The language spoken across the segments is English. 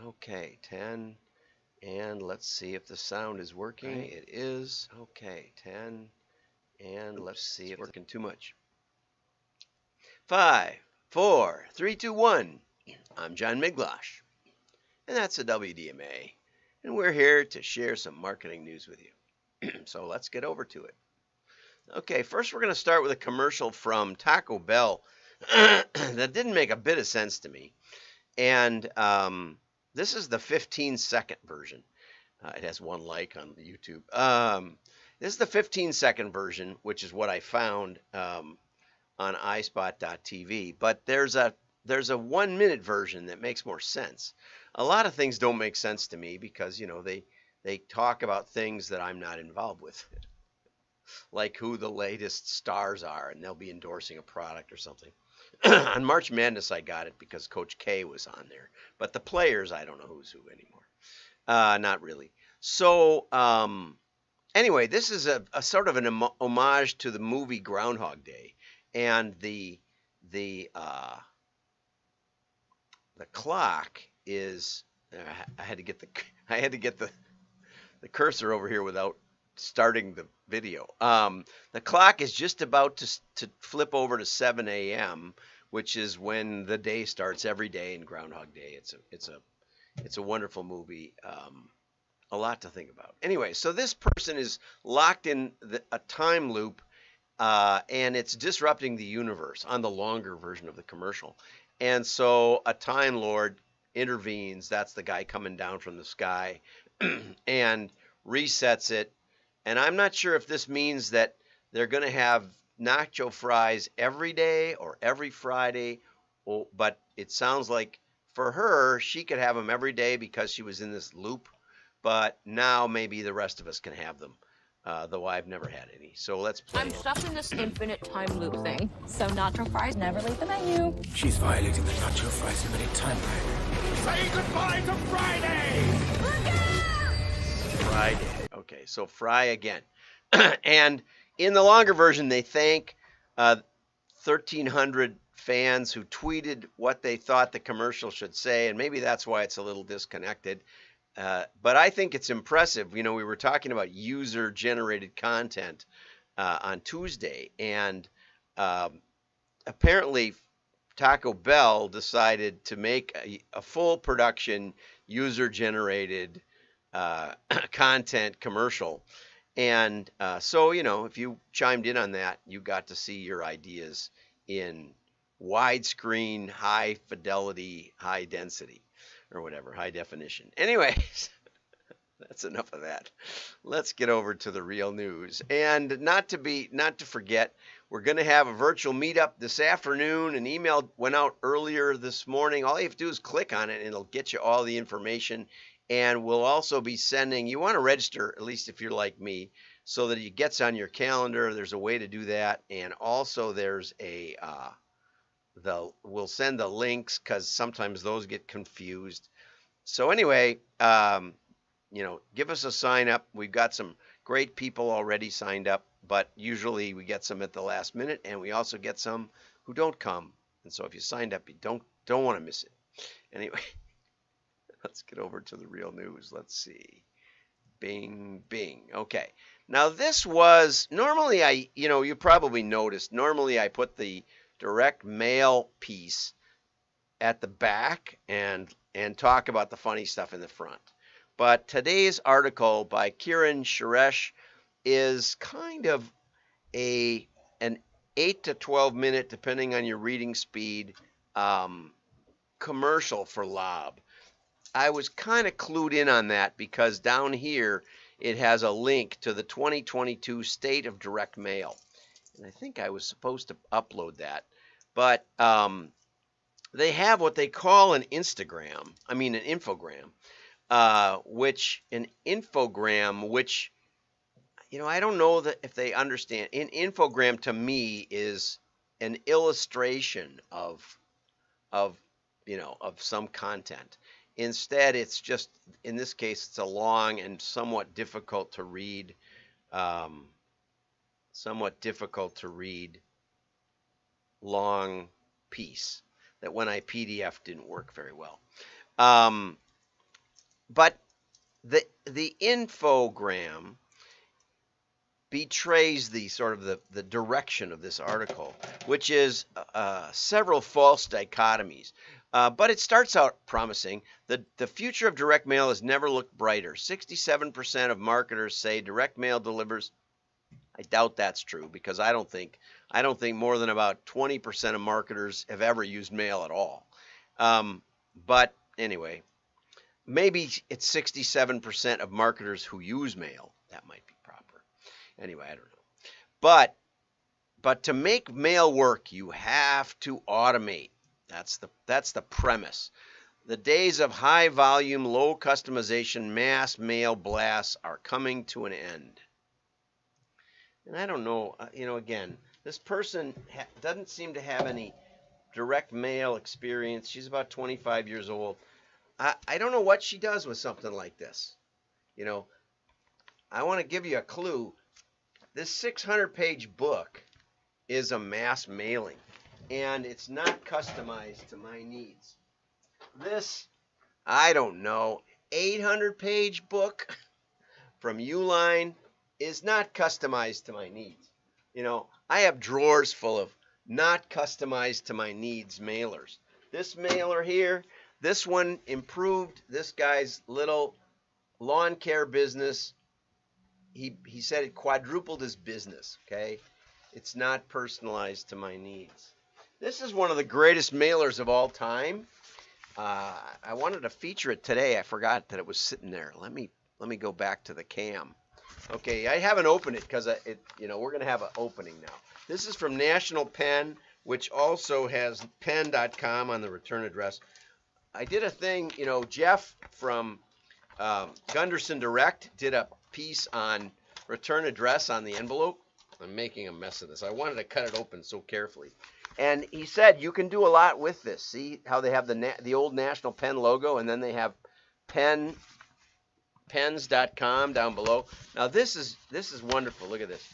Okay, 10. And let's see if the sound is working. Right. It is. Okay, 10. And let's see if it's working too much. 5, 4, 3, 2, 1. I'm John Miglosh, and that's the WDMA. And we're here to share some marketing news with you. So let's get over to it. Okay, first we're going to start with a commercial from Taco Bell that didn't make a bit of sense to me. And this is the 15-second version. It has one like on YouTube. This is the 15-second version, which is what I found on iSpot.tv. But there's a 1-minute version that makes more sense. A lot of things don't make sense to me because they talk about things that I'm not involved with, like who the latest stars are, and they'll be endorsing a product or something. On March Madness, I got it because Coach K was on there, but the players, I don't know who's who anymore. Not really. So anyway, this is a sort of an homage to the movie Groundhog Day, and the clock is. I had to get the cursor over here without starting the video. The clock is just about to flip over to 7 a.m., which is when the day starts every day in Groundhog Day. It's a wonderful movie. A lot to think about. Anyway, so this person is locked in a time loop, and it's disrupting the universe on the longer version of the commercial. And so a Time Lord intervenes. That's the guy coming down from the sky and resets it. And I'm not sure if this means that they're going to have nacho fries every day or every Friday, but it sounds like for her, she could have them every day because she was in this loop. But now maybe the rest of us can have them, though I've never had any. So let's play. I'm stuck in this infinite time loop thing, so nacho fries never leave the menu. She's violating the nacho fries limited time limit. Say goodbye to Friday! Friday. Okay, so fry again. And in the longer version, they thank 1,300 fans who tweeted what they thought the commercial should say, and maybe that's why it's a little disconnected. But I think it's impressive. We were talking about user-generated content on Tuesday, and apparently Taco Bell decided to make a full production user-generated content commercial. And so, if you chimed in on that, you got to see your ideas in widescreen, high fidelity, high density, or whatever, high definition. Anyways, that's enough of that. Let's get over to the real news. And not to forget, we're going to have a virtual meetup this afternoon. An email went out earlier this morning. All you have to do is click on it, and it'll get you all the information. And we'll also be sending, you want to register, at least if you're like me, so that it gets on your calendar. There's a way to do that. And also there's we'll send the links because sometimes those get confused. So anyway, give us a sign up. We've got some great people already signed up, but usually we get some at the last minute, and we also get some who don't come. And so if you signed up, you don't want to miss it. Anyway. Let's get over to the real news. Let's see. Bing, bing. Okay. Now this was, normally you probably noticed, normally I put the direct mail piece at the back and talk about the funny stuff in the front. But today's article by Kiran Suresh is kind of an 8 to 12 minute, depending on your reading speed, commercial for Lob. I was kind of clued in on that because down here it has a link to the 2022 State of Direct Mail. And I think I was supposed to upload that. But they have what they call an infogram, which I don't know that if they understand. An infogram to me is an illustration of some content. Instead, it's just, in this case, it's a long and somewhat difficult to read long piece that when I PDF didn't work very well. but the infogram betrays the sort of the direction of this article, which is several false dichotomies. But it starts out promising. The future of direct mail has never looked brighter. 67% of marketers say direct mail delivers. I doubt that's true because I don't think more than about 20% of marketers have ever used mail at all. But anyway, maybe it's 67% of marketers who use mail. That might be proper. Anyway, I don't know. But to make mail work, you have to automate. That's the premise. The days of high volume, low customization, mass mail blasts are coming to an end. And I don't know, again, this person doesn't seem to have any direct mail experience. She's about 25 years old. I don't know what she does with something like this. I want to give you a clue. This 600-page book is a mass mailing, and it's not customized to my needs. This, I don't know, 800-page book from Uline is not customized to my needs. I have drawers full of not customized to my needs mailers. This mailer here, this one improved this guy's little lawn care business. He said it quadrupled his business, okay? It's not personalized to my needs. This is one of the greatest mailers of all time. I wanted to feature it today. I forgot that it was sitting there. Let me go back to the cam. Okay, I haven't opened it because we're going to have an opening now. This is from National Pen, which also has pen.com on the return address. I did a thing, Jeff from Gunderson Direct did a piece on return address on the envelope. I'm making a mess of this. I wanted to cut it open so carefully. And he said you can do a lot with this. See how they have the old National Pen logo, and then they have pens.com down below. Now this is wonderful. Look at this.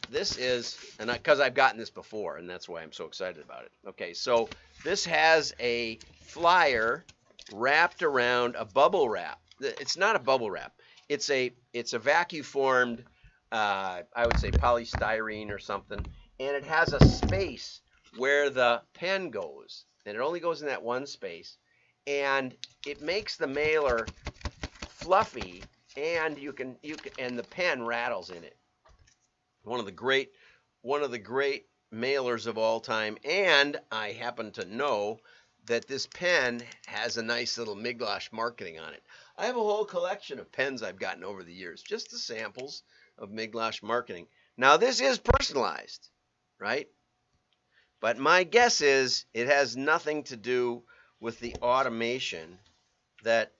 This is, and because I've gotten this before, and that's why I'm so excited about it. Okay, so this has a flyer wrapped around a bubble wrap. It's not a bubble wrap. It's a vacuum formed, I would say polystyrene or something, and it has a space where the pen goes, and it only goes in that one space, and it makes the mailer fluffy, and and the pen rattles in it. One of the great mailers of all time, and I happen to know that this pen has a nice little Miglosh marketing on it. I have a whole collection of pens I've gotten over the years, just the samples of Miglosh marketing. Now this is personalized, right? But my guess is it has nothing to do with the automation that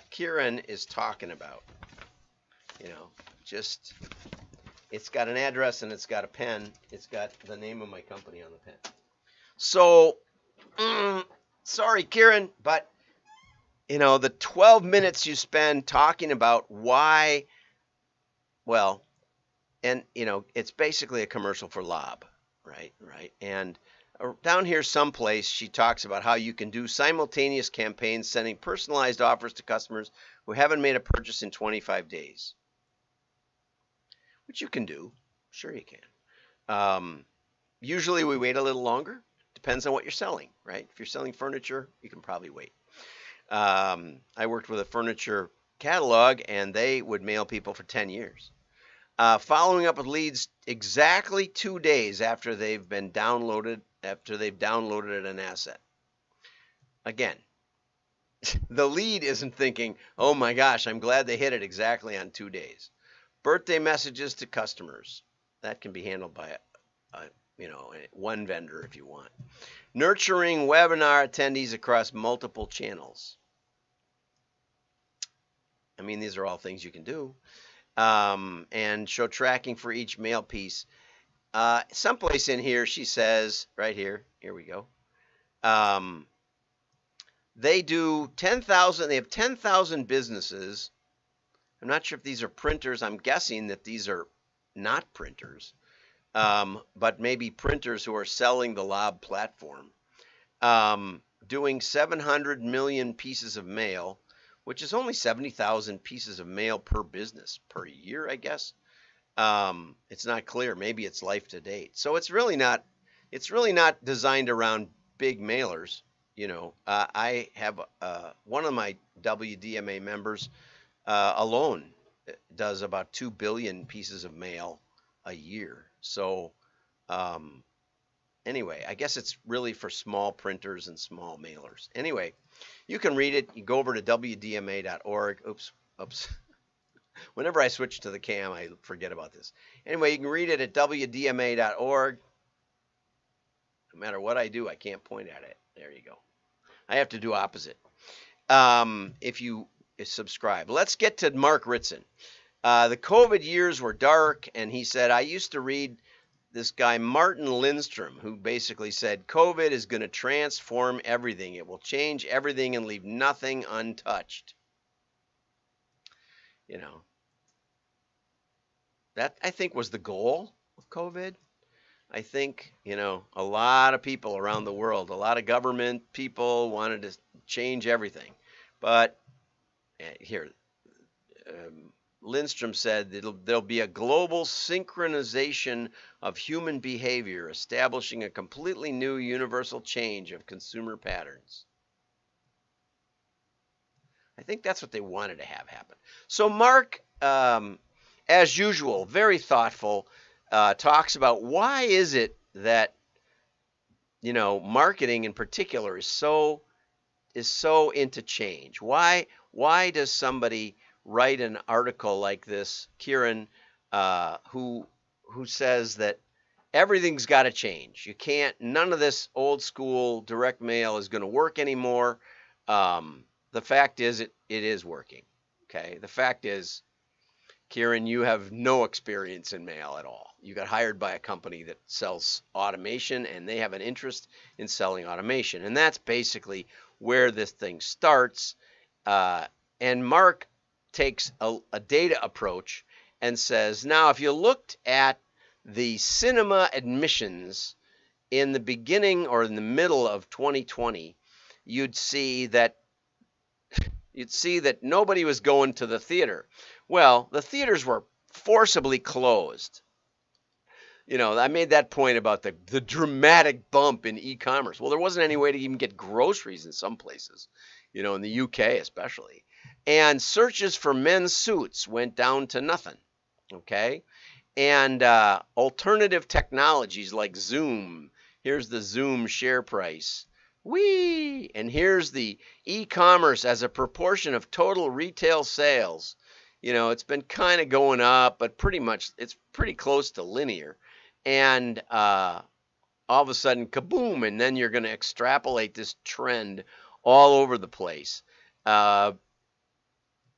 Kieran is talking about. Just it's got an address and it's got a pen. It's got the name of my company on the pen. So, sorry, Kieran, but the 12 minutes you spend talking about why, well, and it's basically a commercial for Lob, right? And down here someplace she talks about how you can do simultaneous campaigns sending personalized offers to customers who haven't made a purchase in 25 days. Which you can do. Sure you can. Usually we wait a little longer. Depends on what you're selling, right? If you're selling furniture, you can probably wait. I worked with a furniture catalog, and they would mail people for 10 years. Following up with leads exactly 2 days after they've downloaded an asset. Again, the lead isn't thinking, oh my gosh, I'm glad they hit it exactly on 2 days. Birthday messages to customers. That can be handled by one vendor if you want. Nurturing webinar attendees across multiple channels. I mean, these are all things you can do. And show tracking for each mail piece. Someplace in here, she says, right here we go. They do 10,000, they have 10,000 businesses. I'm not sure if these are printers. I'm guessing that these are not printers, but maybe printers who are selling the Lob platform. Doing 700 million pieces of mail. which is only 70,000 pieces of mail per business per year, I guess. It's not clear. Maybe it's life to date. So it's really not. It's really not designed around big mailers. I have one of my WDMA members alone does about 2 billion pieces of mail a year. So um, anyway, I guess it's really for small printers and small mailers. Anyway, you can read it. You go over to WDMA.org. Oops. Whenever I switch to the cam, I forget about this. Anyway, you can read it at WDMA.org. No matter what I do, I can't point at it. There you go. I have to do opposite. If you subscribe. Let's get to Normal-Ritson. The COVID years were dark, and he said, I used to read this guy, Martin Lindstrom, who basically said, COVID is going to transform everything. It will change everything and leave nothing untouched. That, I think, was the goal of COVID. I think, a lot of people around the world, a lot of government people wanted to change everything. But here, Lindstrom said there'll be a global synchronization of human behavior, establishing a completely new universal change of consumer patterns. I think that's what they wanted to have happen. So Mark, as usual, very thoughtful, talks about why is it that marketing in particular is so into change. Why does somebody write an article like this, Kieran, who says that everything's got to change? None of this old school direct mail is going to work anymore. The fact is, it is working. Okay. The fact is, Kieran, you have no experience in mail at all. You got hired by a company that sells automation, and they have an interest in selling automation. And that's basically where this thing starts. And Mark takes a data approach and says, now, if you looked at the cinema admissions in the beginning or in the middle of 2020, you'd see that nobody was going to the theater. Well, the theaters were forcibly closed. I made that point about the dramatic bump in e-commerce. Well, there wasn't any way to even get groceries in some places, in the UK especially. And searches for men's suits went down to nothing, okay? And alternative technologies like Zoom, here's the Zoom share price. Whee! And here's the e-commerce as a proportion of total retail sales. It's been kind of going up, but it's pretty close to linear. And all of a sudden, kaboom, and then you're going to extrapolate this trend all over the place.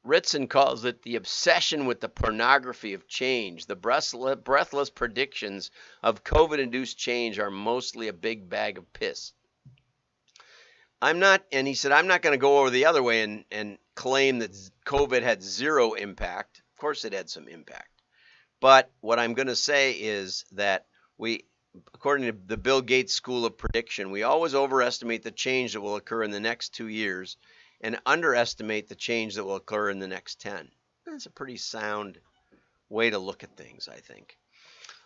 Ritson calls it the obsession with the pornography of change. The breathless predictions of COVID-induced change are mostly a big bag of piss. He said, I'm not going to go over the other way and claim that COVID had zero impact. Of course it had some impact. But what I'm going to say is that according to the Bill Gates School of Prediction, we always overestimate the change that will occur in the next 2 years and underestimate the change that will occur in the next 10. That's a pretty sound way to look at things, I think.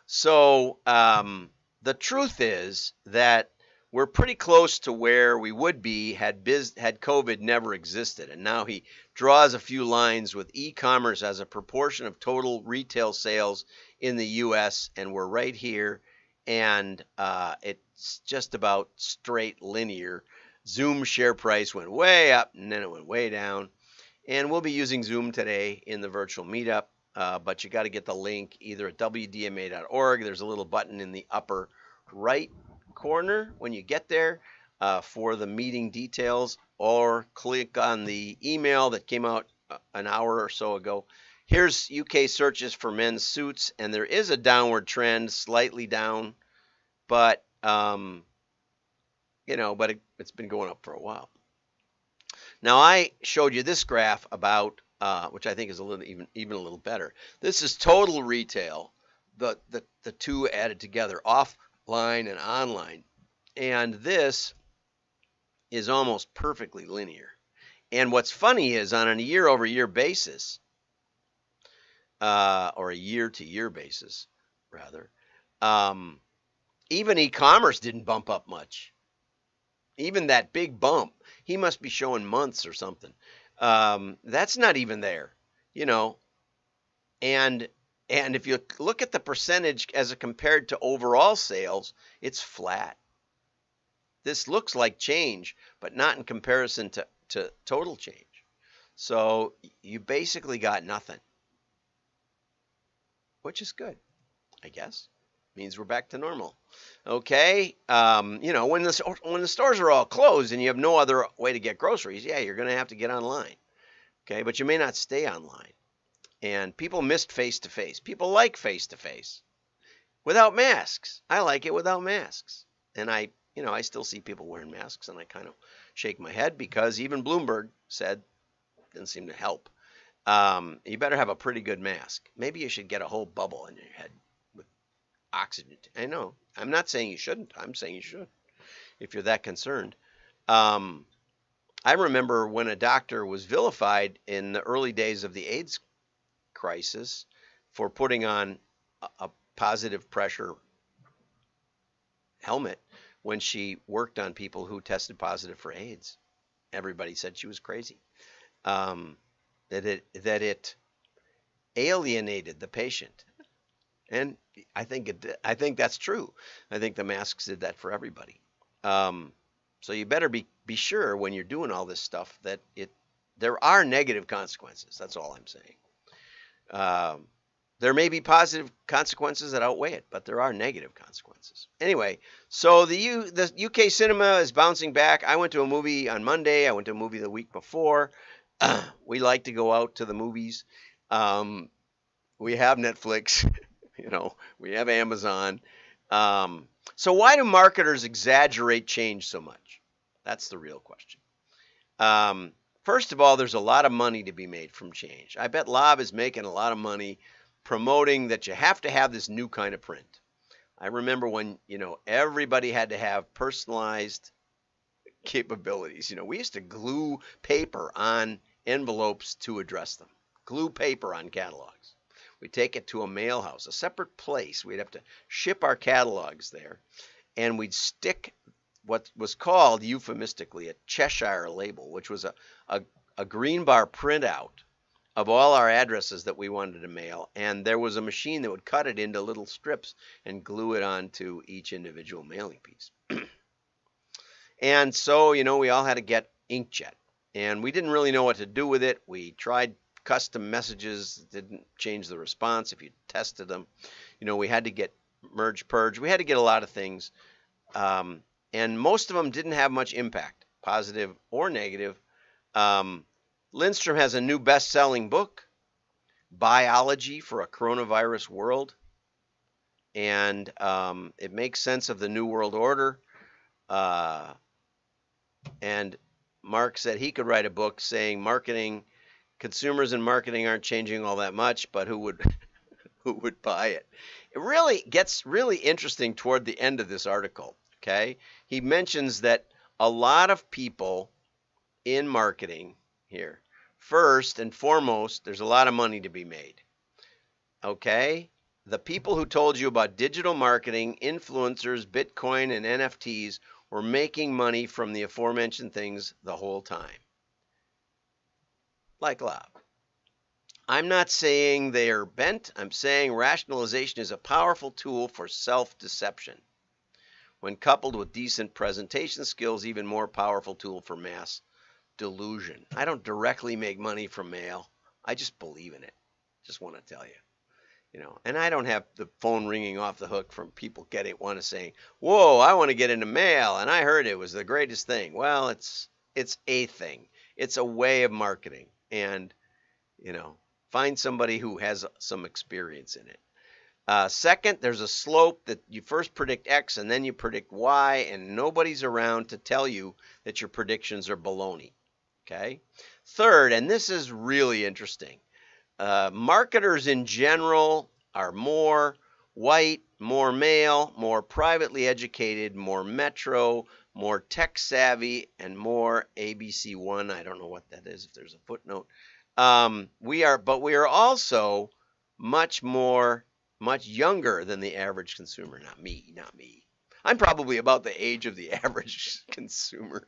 So the truth is that we're pretty close to where we would be had COVID never existed. And now he draws a few lines with e-commerce as a proportion of total retail sales in the U.S., and we're right here, and it's just about straight linear. Zoom share price went way up, and then it went way down. And we'll be using Zoom today in the virtual meetup, but you got to get the link either at wdma.org. There's a little button in the upper right corner when you get there for the meeting details, or click on the email that came out an hour or so ago. Here's UK searches for men's suits, and there is a downward trend, slightly down, but it's been going up for a while. Now I showed you this graph about which I think is even a little better. This is total retail, the two added together, offline and online, and this is almost perfectly linear. And what's funny is on a year-over-year basis, or a year-to-year basis, rather, um, even e-commerce didn't bump up much. Even that big bump, he must be showing months or something. That's not even there, you know. And if you look at the percentage as compared to overall sales, it's flat. This looks like change, but not in comparison to total change. So you basically got nothing, which is good, I guess. Means we're back to normal. Okay. You know, when the stores are all closed and you have no other way to get groceries, yeah, you're going to have to get online. Okay, but you may not stay online. And people missed face to face. People like face to face without masks. I like it without masks. And I still see people wearing masks, and I kind of shake my head because even Bloomberg said it didn't seem to help. You better have a pretty good mask. Maybe you should get a whole bubble in your head with oxygen. I know. I'm not saying you shouldn't. I'm saying you should if you're that concerned. I remember when a doctor was vilified in the early days of the AIDS crisis for putting on a positive pressure helmet when she worked on people who tested positive for AIDS. Everybody said she was crazy. That it alienated the patient, and I think that's true. I think the masks did that for everybody. So you better be sure when you're doing all this stuff that there are negative consequences. That's all I'm saying. There may be positive consequences that outweigh it, but there are negative consequences. Anyway, so the UK cinema is bouncing back. I went to a movie on Monday. I went to a movie the week before. We like to go out to the movies. We have Netflix. We have Amazon. So why do marketers exaggerate change so much? That's the real question. First of all, there's a lot of money to be made from change. I bet Lob is making a lot of money promoting that you have to have this new kind of print. I remember when, everybody had to have personalized capabilities. We used to glue paper on envelopes to address them. Glue paper on catalogs. We'd take it to a mail house, a separate place. We'd have to ship our catalogs there, and we'd stick what was called euphemistically a Cheshire label, which was a green bar printout of all our addresses that we wanted to mail, and there was a machine that would cut it into little strips and glue it onto each individual mailing piece. And so, we all had to get inkjet, and we didn't really know what to do with it. We tried custom messages, didn't change the response if you tested them. We had to get merge purge. We had to get a lot of things, and most of them didn't have much impact, positive or negative. Lindstrom has a new best-selling book, Biology for a Coronavirus World, and it makes sense of the New World Order. And Mark said he could write a book saying consumers and marketing aren't changing all that much, but who would buy it? It really gets really interesting toward the end of this article. Okay, he mentions that a lot of people in marketing here, first and foremost, there's a lot of money to be made. Okay, the people who told you about digital marketing, influencers, Bitcoin, and NFTs were making money from the aforementioned things the whole time. Like Lob. I'm not saying they are bent. I'm saying rationalization is a powerful tool for self-deception. When coupled with decent presentation skills, even more powerful tool for mass delusion. I don't directly make money from mail. I just believe in it. Just want to tell you. And I don't have the phone ringing off the hook from people saying, whoa, I want to get into mail, and I heard it was the greatest thing. Well, it's a thing. It's a way of marketing. And, find somebody who has some experience in it. Second, there's a slope that you first predict X and then you predict Y, and nobody's around to tell you that your predictions are baloney. Okay? Third, and this is really interesting, marketers in general are more white, more male, more privately educated, more metro, more tech savvy, and more ABC1. I don't know what that is, if there's a footnote. But we are also much younger than the average consumer. Not me, not me. I'm probably about the age of the average consumer.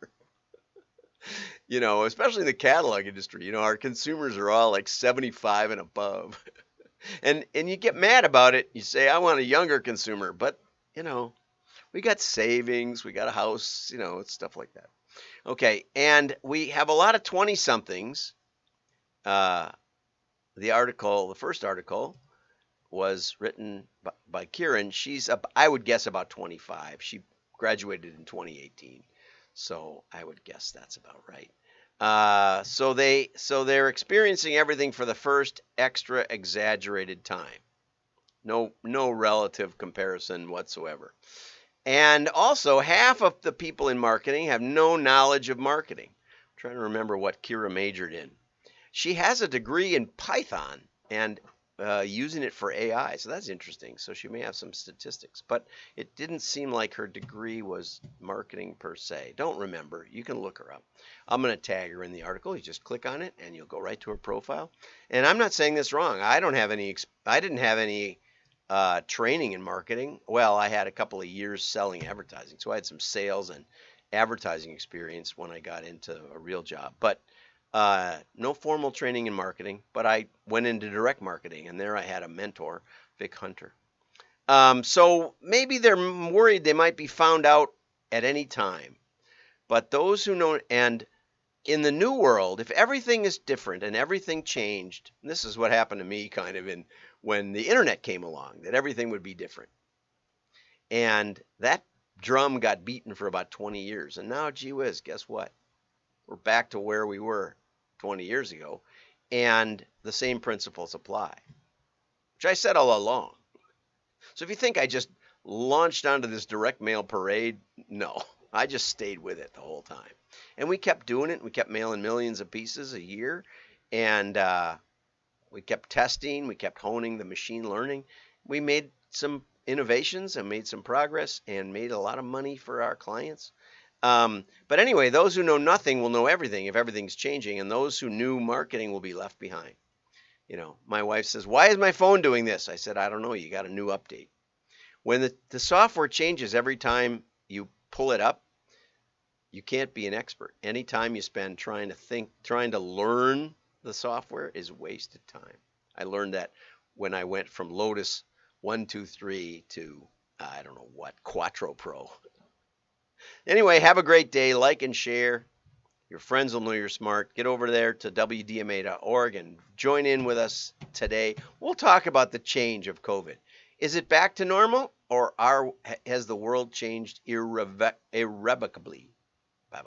Especially in the catalog industry. Our consumers are all like 75 and above. And you get mad about it. You say, I want a younger consumer, but we got savings, we got a house, it's stuff like that. Okay, and we have a lot of 20 somethings. The first article was written by Kieran. She's I would guess about 25. She graduated in 2018. So I would guess that's about right. So they're experiencing everything for the first extra exaggerated time. No relative comparison whatsoever. And also, half of the people in marketing have no knowledge of marketing. I'm trying to remember what Kira majored in. She has a degree in Python and using it for AI, so that's interesting. So she may have some statistics, but it didn't seem like her degree was marketing per se. Don't remember. You can look her up. I'm going to tag her in the article. You just click on it and you'll go right to her profile. And I'm not saying this wrong. I didn't have any training in marketing. Well, I had a couple of years selling advertising, so I had some sales and advertising experience when I got into a real job. But no formal training in marketing, but I went into direct marketing, and there I had a mentor, Vic Hunter. So maybe they're worried they might be found out at any time. But those who know, and in the new world, if everything is different and everything changed, and this is what happened to me kind of when the internet came along, that everything would be different. And that drum got beaten for about 20 years. And now, gee whiz, guess what? We're back to where we were 20 years ago, and the same principles apply, which I said all along. So if you think I just launched onto this direct mail parade, no, I just stayed with it the whole time. And we kept doing it. We kept mailing millions of pieces a year, and we kept testing. We kept honing the machine learning. We made some innovations and made some progress and made a lot of money for our clients. But anyway, those who know nothing will know everything if everything's changing, and those who knew marketing will be left behind. My wife says, why is my phone doing this? I said, I don't know. You got a new update. When the software changes every time you pull it up, you can't be an expert. Any time you spend trying to learn the software is wasted time. I learned that when I went from Lotus 123 to, I don't know what, Quattro Pro. Anyway, have a great day. Like and share. Your friends will know you're smart. Get over there to WDMA.org and join in with us today. We'll talk about the change of COVID. Is it back to normal, or has the world changed irrevocably?